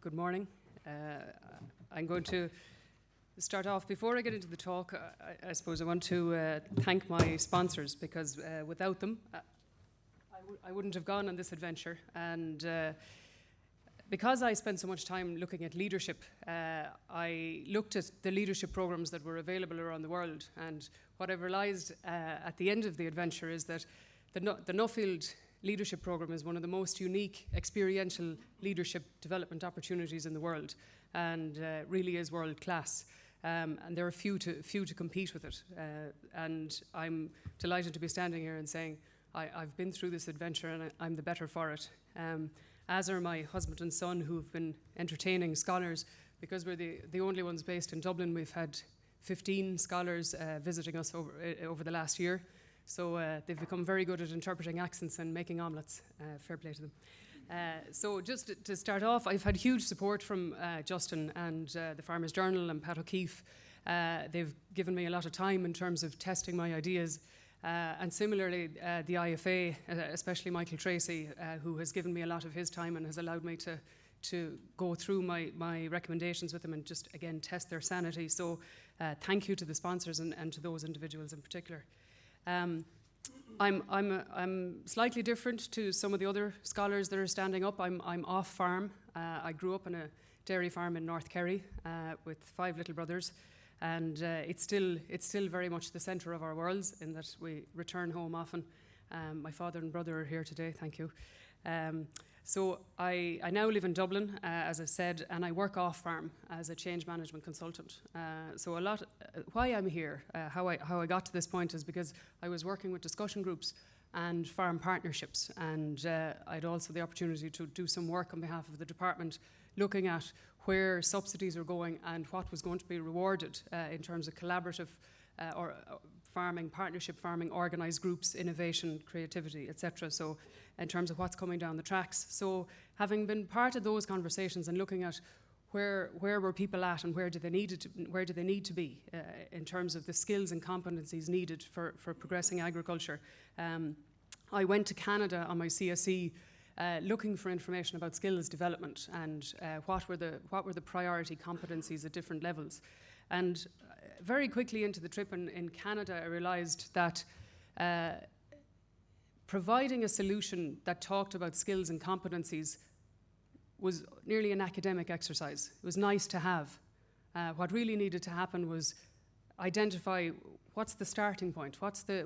Good morning. I'm going to start off. Before I get into the talk, I suppose I want to thank my sponsors, because without them, I wouldn't have gone on this adventure. And because I spent so much time looking at leadership, I looked at the leadership programs that were available around the world. And what I've realized at the end of the adventure is that the Nuffield leadership program is one of the most unique experiential leadership development opportunities in the world, and really is world class. And there are few to compete with it. And I'm delighted to be standing here and saying I've been through this adventure and I'm the better for it. As are my husband and son, who've been entertaining scholars. Because we're the only ones based in Dublin, we've had 15 scholars visiting us over the last year. So they've become very good at interpreting accents and making omelettes. Fair play to them. So just to start off, I've had huge support from Justin and the Farmers Journal and Pat O'Keefe. They've given me a lot of time in terms of testing my ideas. And similarly, the IFA, especially Michael Tracy, who has given me a lot of his time and has allowed me to go through my recommendations with them and just, again, test their sanity. So thank you to the sponsors and to those individuals in particular. I'm slightly different to some of the other scholars that are standing up. I'm off farm. I grew up on a dairy farm in North Kerry with 5 little brothers, and it's still very much the centre of our worlds in that we return home often. My father and brother are here today. Thank you. So I now live in Dublin, as I said, and I work off farm as a change management consultant. So why I'm here, how I got to this point is because I was working with discussion groups and farm partnerships, and I'd also the opportunity to do some work on behalf of the department, looking at where subsidies are going and what was going to be rewarded in terms of collaborative or farming, partnership farming, organised groups, innovation, creativity, etc. So in terms of what's coming down the tracks. So having been part of those conversations and looking at where were people at and where do they need to be in terms of the skills and competencies needed for progressing agriculture. I went to Canada on my CSE looking for information about skills development and what were the priority competencies at different levels. And very quickly into the trip in Canada, I realised that providing a solution that talked about skills and competencies was nearly an academic exercise. It was nice to have. What really needed to happen was identify what's the starting point, what's the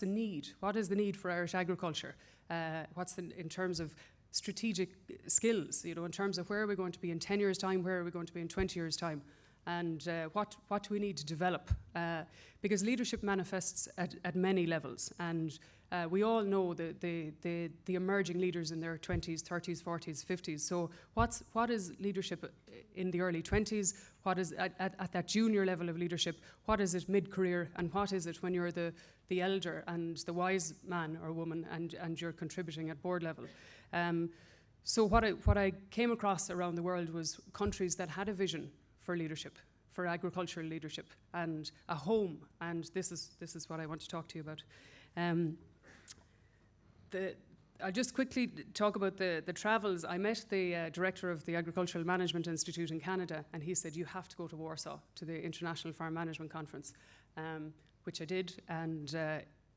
need, what is the need for Irish agriculture, in terms of strategic skills, in terms of where are we going to be in 10 years' time, where are we going to be in 20 years' time. And what do we need to develop? Because leadership manifests at many levels, and we all know the emerging leaders in their 20s, 30s, 40s, 50s. So what is leadership in the early 20s? What is at that junior level of leadership? What is it mid-career? And what is it when you're the elder and the wise man or woman and you're contributing at board level? So what I came across around the world was countries that had a vision for leadership, for agricultural leadership, and a home. And this is what I want to talk to you about. I'll just quickly talk about the travels. I met the director of the Agricultural Management Institute in Canada, and he said, you have to go to Warsaw, to the International Farm Management Conference, which I did, and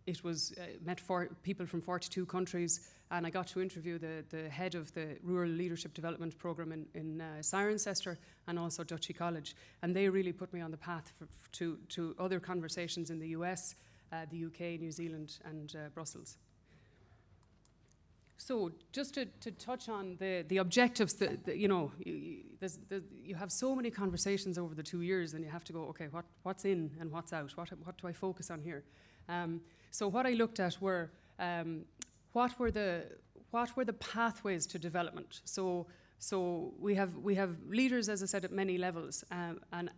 it was met for people from 42 countries, and I got to interview the head of the Rural Leadership Development Programme in Cirencester and also Duchy College, and they really put me on the path to other conversations in the US, the UK, New Zealand, and Brussels. So just to touch on the objectives, you have so many conversations over the 2 years, and you have to go, okay, what's in and what's out? What do I focus on here? So what I looked at were what were the pathways to development. So we have leaders, as I said, at many levels, and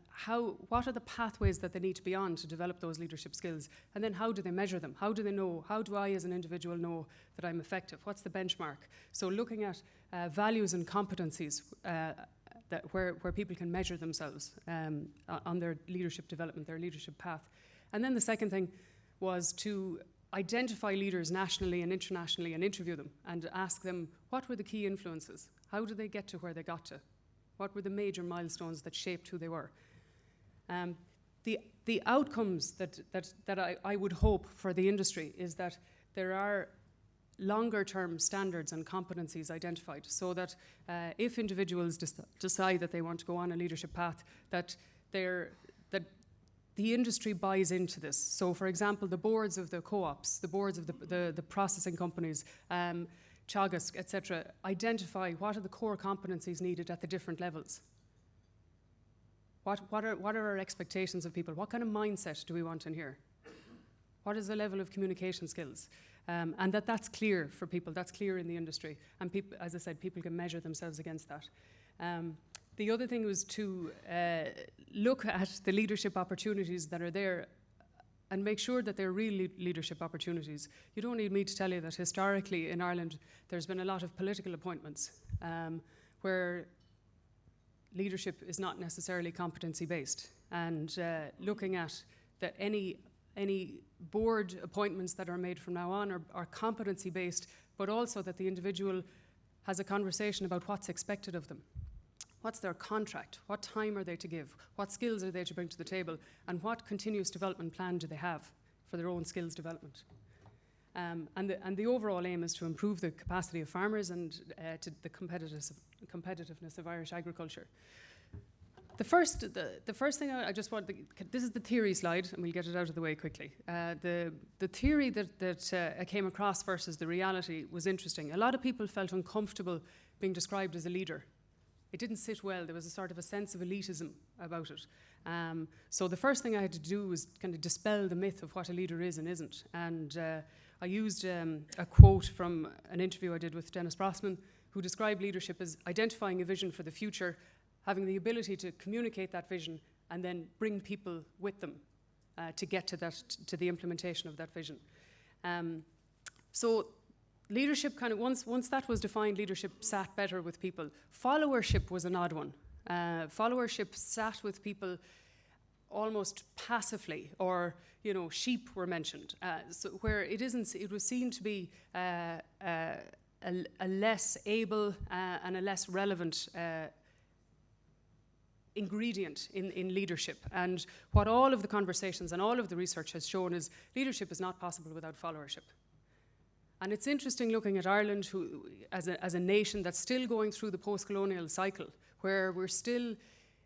what are the pathways that they need to be on to develop those leadership skills, and then how do they measure them? How do they know? How do I, as an individual, know that I'm effective? What's the benchmark? So looking at values and competencies where people can measure themselves on their leadership development, their leadership path, and then the second thing was to identify leaders nationally and internationally and interview them and ask them what were the key influences. How did they get to where they got to? What were the major milestones that shaped who they were? The outcomes that I would hope for the industry is that there are longer term standards and competencies identified, so that if individuals decide that they want to go on a leadership path, that the industry buys into this. So for example, the boards of the co-ops, the boards of the processing companies, Teagasc, etc., identify what are the core competencies needed at the different levels. What are our expectations of people? What kind of mindset do we want in here? What is the level of communication skills? And that's clear for people, that's clear in the industry. And people, as I said, people can measure themselves against that. The other thing was to look at the leadership opportunities that are there and make sure that they're real leadership opportunities. You don't need me to tell you that historically in Ireland there's been a lot of political appointments where leadership is not necessarily competency-based. And looking at that any board appointments that are made from now on are competency-based, but also that the individual has a conversation about what's expected of them. What's their contract? What time are they to give? What skills are they to bring to the table? And what continuous development plan do they have for their own skills development? And the overall aim is to improve the capacity of farmers and to the competitiveness of Irish agriculture. The first thing I just want, this is the theory slide, and we'll get it out of the way quickly. The theory that came across versus the reality was interesting. A lot of people felt uncomfortable being described as a leader. It didn't sit well. There was a sort of a sense of elitism about it. So the first thing I had to do was kind of dispel the myth of what a leader is and isn't. And I used a quote from an interview I did with Dennis Brosnan, who described leadership as identifying a vision for the future, having the ability to communicate that vision, and then bring people with them to get to the implementation of that vision. So leadership kind of, once that was defined, leadership sat better with people. Followership was an odd one. Followership sat with people almost passively, or sheep were mentioned, so where it was seen to be a less able and a less relevant ingredient in leadership. And what all of the conversations and all of the research has shown is leadership is not possible without followership. And it's interesting looking at Ireland, who, as a nation that's still going through the post-colonial cycle, where we're still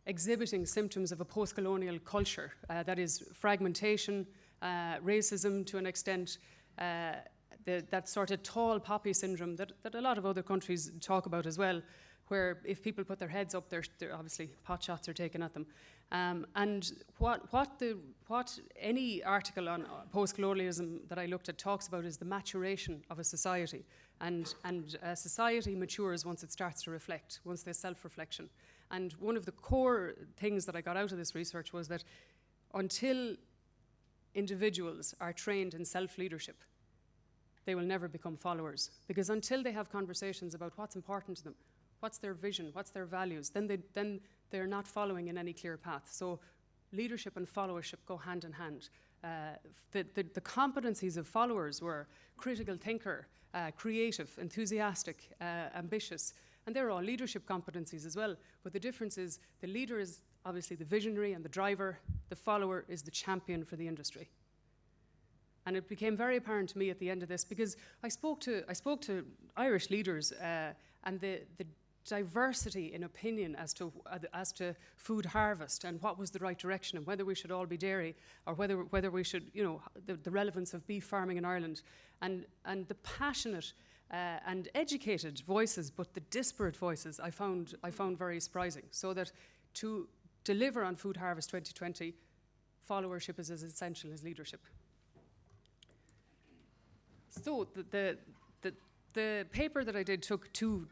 exhibiting symptoms of a post-colonial culture, that is fragmentation, racism to an extent, that sort of tall poppy syndrome that a lot of other countries talk about as well, where if people put their heads up, they're obviously pot shots are taken at them. And what any article on post-colonialism that I looked at talks about is the maturation of a society. And a society matures once it starts to reflect, once there's self-reflection. And one of the core things that I got out of this research was that until individuals are trained in self-leadership, they will never become followers. Because until they have conversations about what's important to them, what's their vision, what's their values, then they're not following in any clear path. So leadership and followership go hand in hand. The competencies of followers were critical thinker, creative, enthusiastic, ambitious, and they're all leadership competencies as well. But the difference is the leader is obviously the visionary and the driver, the follower is the champion for the industry. And it became very apparent to me at the end of this, because I spoke to Irish leaders and the diversity in opinion as to food harvest and what was the right direction and whether we should all be dairy or whether we should, the relevance of beef farming in Ireland, and the passionate and educated voices, but the disparate voices I found very surprising. So that to deliver on Food Harvest 2020, followership is as essential as leadership. So the paper that I did took two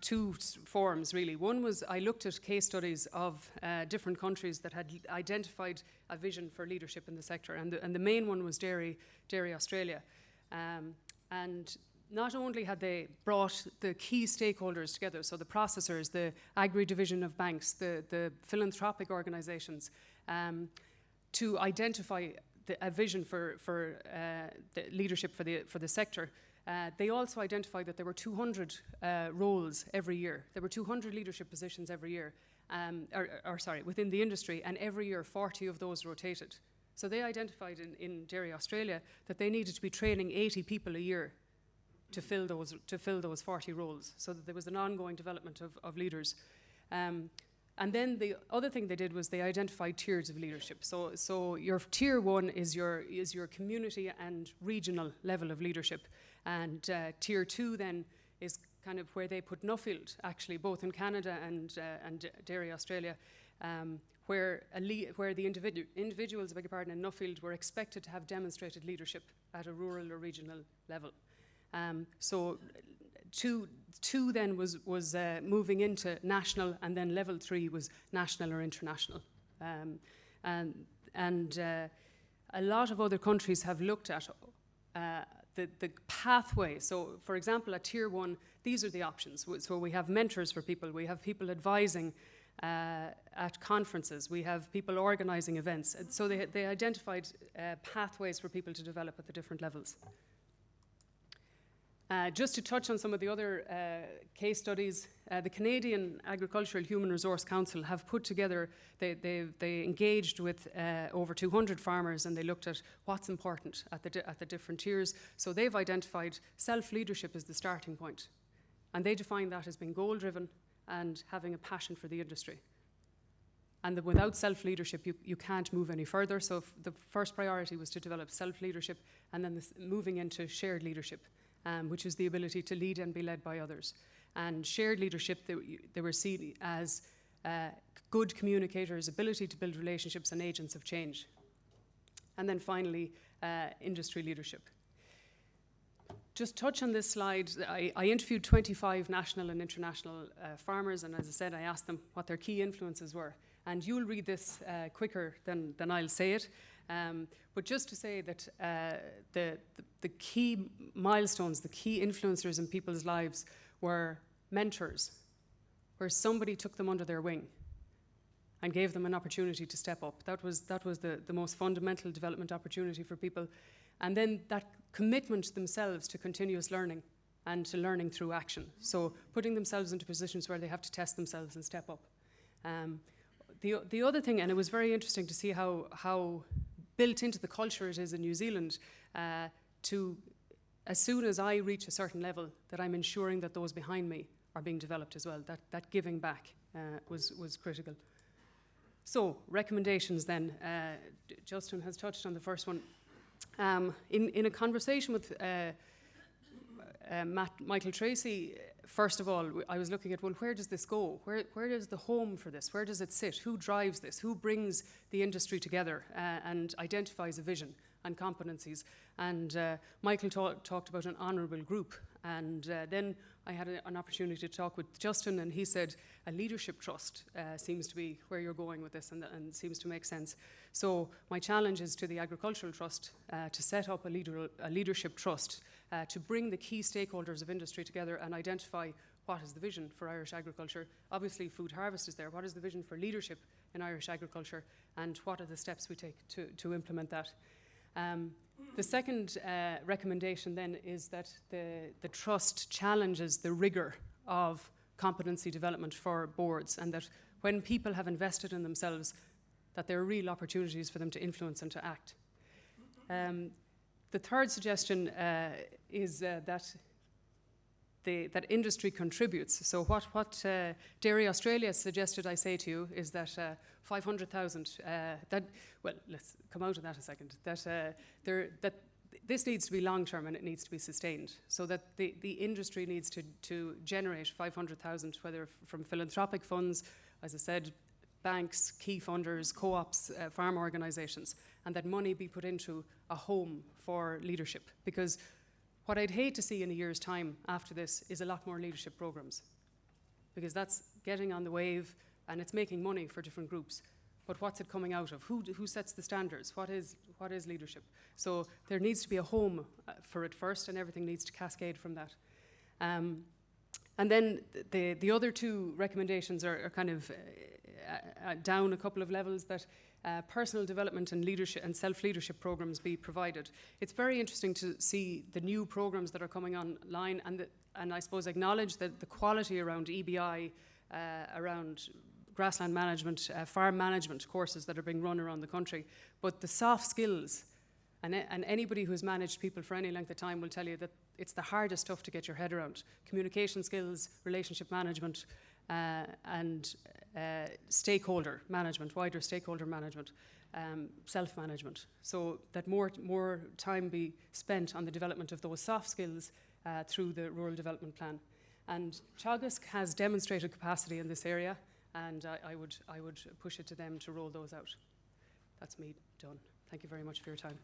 forms, really. One was I looked at case studies of different countries that had identified a vision for leadership in the sector, and the main one was Dairy Australia. And not only had they brought the key stakeholders together, so the processors, the agri-division of banks, the philanthropic organisations, to identify a vision for the leadership for the sector. They also identified that there were 200 roles every year. There were 200 leadership positions every year, within the industry, and every year 40 of those rotated. So they identified in Dairy Australia that they needed to be training 80 people a year to fill those 40 roles, so that there was an ongoing development of leaders. And then the other thing they did was they identified tiers of leadership. So your tier 1 is your community and regional level of leadership, and tier 2 then is kind of where they put Nuffield, actually, both in Canada and Dairy Australia, where the individuals, I beg your pardon, in Nuffield were expected to have demonstrated leadership at a rural or regional level. So two then was moving into national, and then level 3 was national or international. And a lot of other countries have looked at the pathway. So, for example, at tier 1, these are the options. So we have mentors for people, we have people advising at conferences, we have people organizing events. And so they identified pathways for people to develop at the different levels. Just to touch on some of the other case studies, the Canadian Agricultural Human Resource Council have put together, they engaged with over 200 farmers, and they looked at what's important at the different tiers. So they've identified self-leadership as the starting point. And they define that as being goal-driven and having a passion for the industry. And that without self-leadership, you can't move any further. So the first priority was to develop self-leadership, and then moving into shared leadership, which is the ability to lead and be led by others. And shared leadership, they were seen as good communicators, ability to build relationships, and agents of change. And then finally, industry leadership. Just touch on this slide. I interviewed 25 national and international farmers, and as I said, I asked them what their key influences were. And you'll read this quicker than I'll say it. But just to say that the key milestones, the key influencers in people's lives were mentors, where somebody took them under their wing and gave them an opportunity to step up. That was the most fundamental development opportunity for people. And then that commitment themselves to continuous learning and to learning through action. So putting themselves into positions where they have to test themselves and step up. The other thing, and it was very interesting to see how built into the culture it is in New Zealand, to, as soon as I reach a certain level, that I'm ensuring that those behind me are being developed as well. That giving back was critical. So, recommendations then. Justin has touched on the first one. In a conversation with Michael Tracy, first of all, I was looking at, well, where does this go? Where is the home for this? Where does it sit? Who drives this? Who brings the industry together and identifies a vision and competencies? And Michael talked about an honourable group. And then I had an opportunity to talk with Justin, and he said a leadership trust seems to be where you're going with this, and seems to make sense. So my challenge is to the Agricultural Trust to set up a leadership trust to bring the key stakeholders of industry together and identify what is the vision for Irish agriculture. Obviously, food harvest is there. What is the vision for leadership in Irish agriculture, and what are the steps we take to implement that? The second recommendation then is that the trust challenges the rigour of competency development for boards, and that when people have invested in themselves, that there are real opportunities for them to influence and to act. The third suggestion is that industry contributes. So what Dairy Australia suggested I say to you is that 500,000, let's come out of that a second, that this needs to be long-term and it needs to be sustained, so that the industry needs to generate 500,000, whether from philanthropic funds, as I said, banks, key funders, co-ops, farm organisations, and that money be put into a home for leadership. Because what I'd hate to see in a year's time after this is a lot more leadership programs, because that's getting on the wave and it's making money for different groups. But what's it coming out of? Who sets the standards? What is leadership? So there needs to be a home for it first, and everything needs to cascade from that. And then the other two recommendations are kind of down a couple of levels, that personal development and leadership and self-leadership programs be provided. It's very interesting to see the new programs that are coming online, and I suppose acknowledge that the quality around EBI, around grassland management, farm management courses that are being run around the country. But the soft skills, and anybody who's managed people for any length of time will tell you that it's the hardest stuff to get your head around. Communication skills, relationship management, and stakeholder management, wider stakeholder management, self-management. So that more time be spent on the development of those soft skills through the Rural Development Plan. And Teagasc has demonstrated capacity in this area, and I would push it to them to roll those out. That's me done. Thank you very much for your time.